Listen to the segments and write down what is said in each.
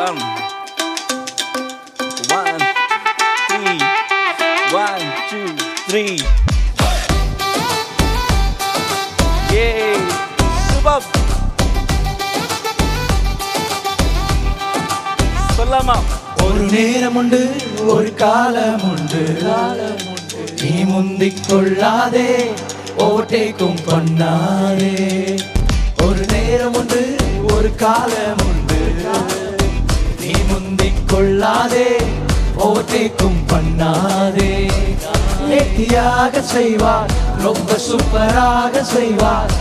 Come. 1, 3. 1, 2, 3. Yay! Superb! சொல்லலாமா? ஒரு நேரம் உண்டு, ஒரு காலம் உண்டு, நீ முந்திக் கொள்ளாதே, ஓவர்டேக்கும் பண்ணாதே. ஒரு நேரம் உண்டு, ஒரு காலம் உண்டு, நீ முந்திக் கொள்ளாதே, ஓவர்டேக்கும் பண்ணாதே. நேர்த்தியாக செய்வார், ரொம்ப சூப்பராக செய்வார்,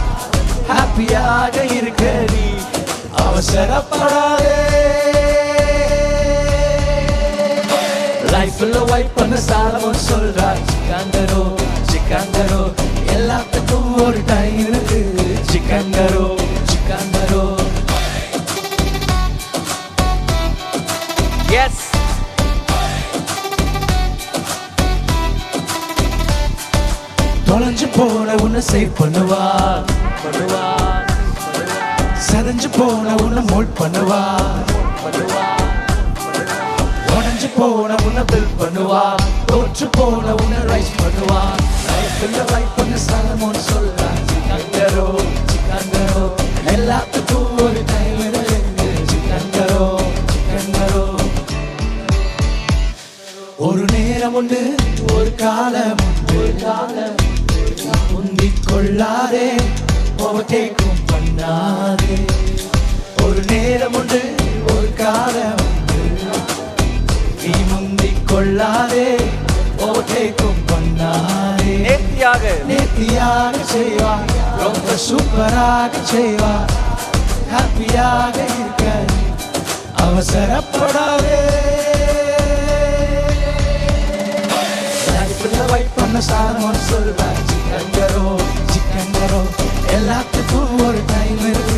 ஹாப்பியாக இருக்க நீ அவசரப்படாதே. லைஃப்ல வைப் பண்ண சாலமோன் சொல்றார், சிக்கங்கரோ சிக்கங்கரோ, எல்லாத்துக்கும் ஒரு டைம் இருக்கு, சிக்கங்கரோ சிக்கங்கரோ. எஸ். தொலைஞ்சு போன உன்னை சேவ் பண்ணுவா, சதஞ்சு போன உன்னை மோல்ட் பண்ணுவா, உடஞ்சு போன உன்னை பில்ட் பண்ணுவா, தோற்று போன உன்னை ரைஸ் பண்ணுவா. லைஃப்ல வைப் பண்ண சாலமோன் சொல்றா, சிக்கங்கரோ சிக்கங்கரோ, எல்லாத்துக்கும் ஒரு டைம் இருக்கு, சிக்கங்கரோ சிக்கங்கரோ. ஒரு நேரம் உண்டு, ஒரு காலம் உண்டு, முந்திக் கொள்ளாதே, ஓவர்டேக்கும் பண்ணாதே. ஒரு நேரம் உண்டு, ஒரு காலம் உண்டு, நீ முந்திக் கொள்ளாதே, ஓவர்டேக்கும் பண்ணாதே. நேர்த்தியாக செய்வார், ரொம்ப சூப்பராக செய்வார், ஹாப்பியாக இருக்க அவசரப்படாதே. வைப் பண்ண சாலமோன் சொல்றார், சிக்கங்கரோ சிக்கங்கரோ, எல்லாத்துக்கும் ஒரு டைம் இருக்கு.